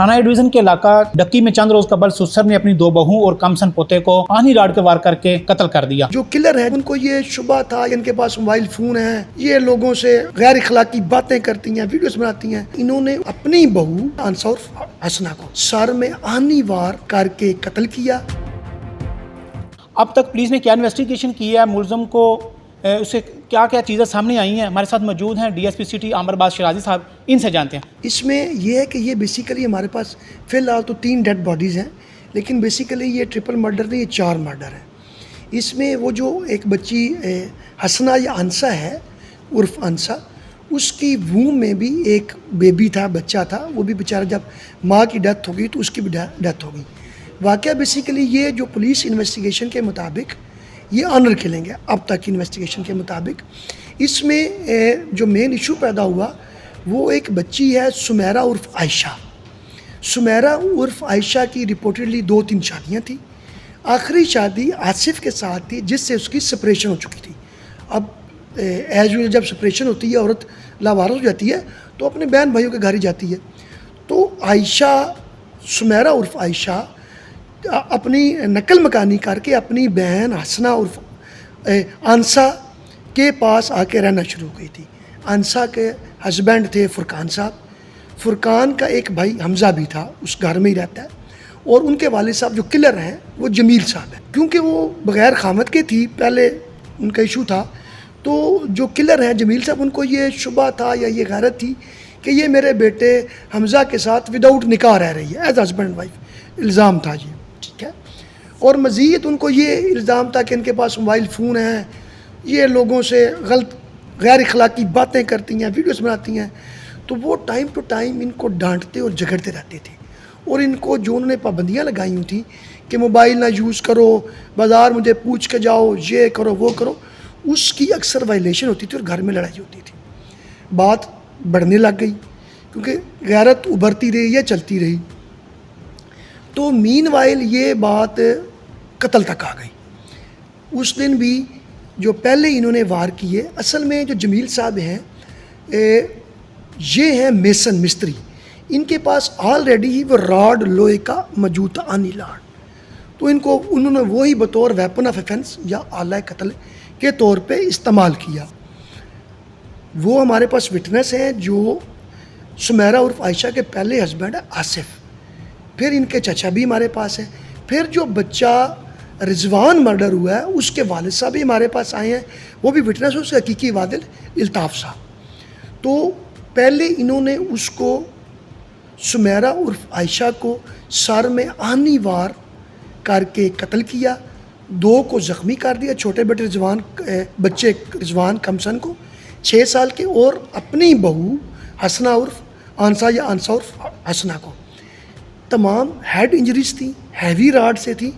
थाना A division के इलाका डक्की में चंद रोज कबल सुसर ने अपनी 2 बहू और कमसन पोते को आनी राड के वार करके कत्ल कर दिया। जो किलर है उनको ये शुबा था, इनके पास मोबाइल फोन है, ये लोगों से गैर इखलाकी बातें करती हैं, वीडियोस बनाती हैं। इन्होंने अपनी बहू आंसा और हसना को सर में आनी वार करके कत्ल किया। अब तक पुलिस ने क्या इन्वेस्टिगेशन की है, मुलजम को उससे क्या क्या चीज़ें सामने आई हैं, हमारे साथ मौजूद हैं डीएसपी सिटी आमरबाज शराजी साहब, इनसे जानते हैं। इसमें यह है कि ये बेसिकली हमारे पास फ़िलहाल तो 3 डेड बॉडीज़ हैं, लेकिन बेसिकली ये ट्रिपल मर्डर नहीं, ये 4 मर्डर हैं। इसमें वो जो एक बच्ची हसना या अंसा है उर्फ अंसा, उसकी वूम में भी एक बेबी था, बच्चा था, वो भी बेचारा जब माँ की डेथ हो गई तो उसकी भी डेथ हो गई। वाक़या बेसिकली ये जो पुलिस इन्वेस्टिगेशन के मुताबिक ये ऑनर किलिंग है। अब तक की इन्वेस्टिगेशन के मुताबिक इसमें जो मेन इशू पैदा हुआ वो एक बच्ची है सुमेरा उर्फ आयशा। सुमेरा उर्फ आयशा की रिपोर्टेडली 2-3 शादियाँ थी। आखिरी शादी आसिफ के साथ थी जिससे उसकी सेपरेशन हो चुकी थी। अब एज यूजुअल जब सेपरेशन होती है औरत लावारिस हो जाती है तो अपने बहन भाइयों के घर ही जाती है। तो आयशा, सुमेरा उर्फ आयशा अपनी नकल मकानी करके अपनी बहन हसना उर्फ अंसा के पास आके रहना शुरू हो गई थी। अंसा के हस्बैंड थे फुरकान साहब। फुरकान का एक भाई हमज़ा भी था, उस घर में ही रहता है। और उनके वालिद साहब जो किलर हैं वो जमील साहब हैं। क्योंकि वो बग़ैर खामद के थी, पहले उनका इशू था, तो जो किलर हैं जमील साहब, उनको ये शुबा था या ये गैरत थी कि ये मेरे बेटे हमज़ा के साथ विदाउट निकाह रह रही है, एज हस्बैंड वाइफ। इल्ज़ाम था ये, ठीक है। और मज़ीद उनको ये इल्ज़ाम था कि इनके पास मोबाइल फ़ोन है, ये लोगों से गलत गैर इखलाकी बातें करती हैं, वीडियोस बनाती हैं। तो वो टाइम टू टाइम इनको डांटते और झगड़ते रहते थे। और इनको जो उन्होंने पाबंदियाँ लगाई हुई थी कि मोबाइल ना यूज़ करो, बाज़ार मुझे पूछ के जाओ, ये करो वो करो, उसकी अक्सर वायलेशन होती थी और घर में लड़ाई होती थी। बात बढ़ने लग गई क्योंकि गैरत उभरती रही या चलती रही। तो मीनवाइल ये बात कत्ल तक आ गई। उस दिन भी जो पहले इन्होंने वार किए, असल में जो जमील साहब हैं ये हैं मेसन मिस्त्री। इनके पास ऑलरेडी ही वो रॉड लोहे का मौजूद था, आनी लाड। तो इनको उन्होंने वही बतौर वेपन ऑफ ऑफेंस या आला कत्ल के तौर पे इस्तेमाल किया। वो हमारे पास विटनेस हैं जो सुमेरा उर्फ आयशा के पहले हस्बैंड है आसिफ, फिर इनके चचा भी हमारे पास हैं, फिर जो बच्चा रिजवान मर्डर हुआ है उसके वालिद साहब भी हमारे पास आए हैं, वो भी विटनेस है, उसके हकीकी वालिद इल्ताफ़ साहब। तो पहले इन्होंने उसको सुमेरा उर्फ आयशा को सर में आनी वार करके कत्ल किया, 2 को ज़ख्मी कर दिया, छोटे बेटे बच्चे रिजवान कमसन को 6 साल के, और अपनी बहू हसना उर्फ आंसा या आंसा उर्फ हसना को। तमाम हेड इंजरीज थी, हैवी राड से थी।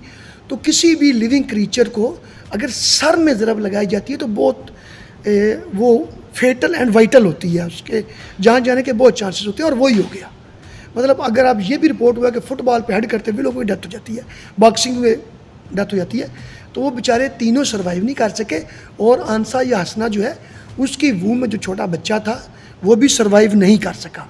तो किसी भी लिविंग क्रीचर को अगर सर में ज़रब लगाई जाती है तो बहुत वो फेटल एंड वाइटल होती है, उसके जान जाने के बहुत चांसेस होते हैं, और वही हो गया। मतलब अगर आप ये भी रिपोर्ट हुआ कि फ़ुटबॉल पे हेड करते हुए लोगों की डेथ हो जाती है, बॉक्सिंग में डेथ हो जाती है, तो वो बेचारे तीनों सर्वाइव नहीं कर सके। और आंसा या हसना जो है उसकी वूम में जो छोटा बच्चा था वो भी सर्वाइव नहीं कर सका।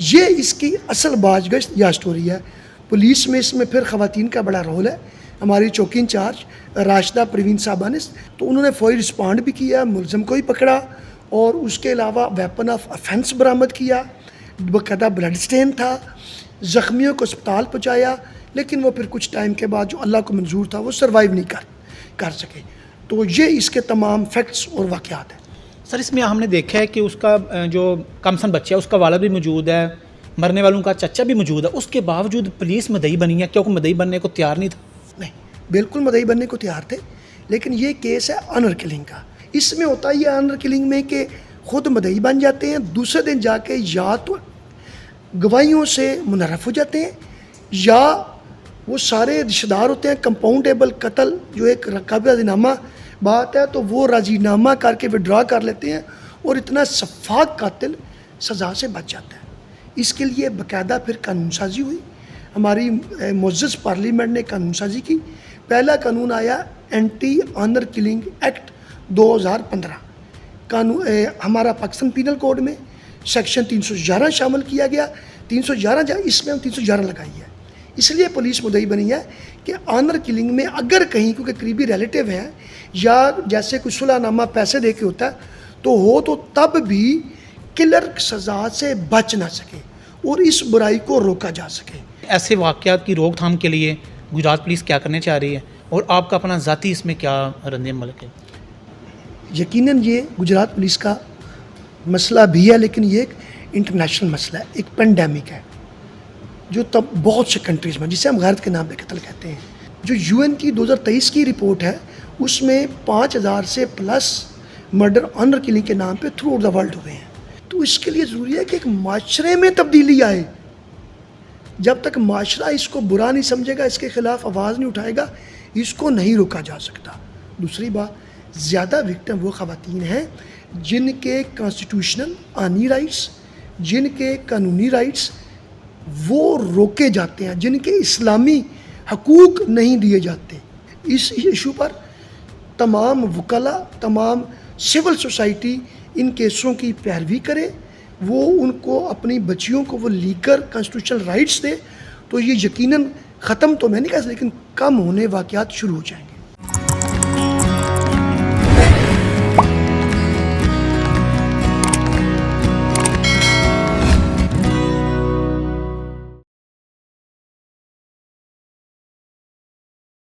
ये इसकी असल बाजगश्त या स्टोरी है। पुलिस में इसमें फिर ख़वातीन का बड़ा रोल है। हमारी चौकी इंचार्ज राशिदा परवीन साहबा ने, तो उन्होंने फौरी रिस्पॉन्ड भी किया, मुलज़म को ही पकड़ा, और उसके अलावा वेपन ऑफ ऑफेंस बरामद किया, बाकायदा ब्लड स्टेन था, ज़ख्मियों को अस्पताल पहुँचाया, लेकिन वो फिर कुछ टाइम के बाद जो अल्लाह को मंजूर था वो सर्वाइव नहीं कर सके। तो ये इसके तमाम फैक्ट्स और वाक़यात हैं। सर, इसमें हमने देखा है कि उसका जो कमसन बच्चा है उसका वालिद भी मौजूद है, मरने वालों का चचा भी मौजूद है, उसके बावजूद पुलिस मदई बनी है, क्योंकि मदई बनने को तैयार नहीं था। नहीं, बिल्कुल मदई बनने को तैयार थे, लेकिन ये केस है ऑनर किलिंग का। इसमें होता है ये ऑनर किलिंग में कि ख़ुद मदई बन जाते हैं, दूसरे दिन जाके या तो गवाहियों से मुनरफ हो जाते हैं या वो सारे रिश्तेदार होते हैं। कंपाउंडेबल कत्ल जो एक काबिनामा बात है तो वो राजीनामा करके विड्रा कर लेते हैं, और इतना शफाक कातिल सज़ा से बच जाता है। इसके लिए बाकायदा फिर कानून साजी हुई। हमारी मुअज़्ज़ज़ पार्लियामेंट ने कानून साजी की। पहला कानून आया एंटी ऑनर किलिंग एक्ट 2015 कानून, हमारा पाकिस्तान पीनल कोड में सेक्शन 311 शामिल किया गया, 311 اس میں ہم 311 لگائی ہے. اس لیے پولیس مدعی بنی ہے کہ آنر کلنگ میں اگر کہیں کیونکہ قریبی ریلیٹیو ہیں یا جیسے کوئی صلح نامہ پیسے دے کے ہوتا ہے تو تب بھی کلر سزا سے بچ نہ سکے اور اس برائی کو روکا جا سکے. ایسے واقعات کی روک تھام کے لیے گجرات پولیس کیا کرنے چاہ رہی ہے اور آپ کا اپنا ذاتی اس میں کیا رد عمل ہے؟ یقیناً یہ گجرات پولیس کا مسئلہ بھی ہے، لیکن یہ ایک انٹرنیشنل مسئلہ ہے، ایک پینڈیمک ہے جو تب بہت سے کنٹریز میں، جسے ہم غیرت کے نام پہ قتل کہتے ہیں. جو UN کی 2023 کی رپورٹ ہے اس میں 5000 سے پلس مرڈر آنر کلنگ کے نام پہ تھرو آؤٹ دا ورلڈ ہوئے ہیں. تو اس کے لیے ضروری ہے کہ ایک معاشرے میں تبدیلی آئے. جب تک معاشرہ اس کو برا نہیں سمجھے گا، اس کے خلاف آواز نہیں اٹھائے گا، اس کو نہیں روکا جا سکتا. دوسری بات، زیادہ وکٹم وہ خواتین ہیں جن کے کانسٹیٹیوشنل آئینی رائٹس، جن کے قانونی رائٹس وہ روکے جاتے ہیں، جن کے اسلامی حقوق نہیں دیے جاتے. اس ایشو پر تمام وکلاء، تمام سول سوسائٹی ان کیسوں کی پیروی کرے، وہ ان کو اپنی بچیوں کو وہ لیگل کانسٹیٹیوشنل رائٹس دے، تو یہ یقیناً ختم تو میں نہیں کہہ سکتا لیکن کم ہونے واقعات شروع ہو جائیں گے.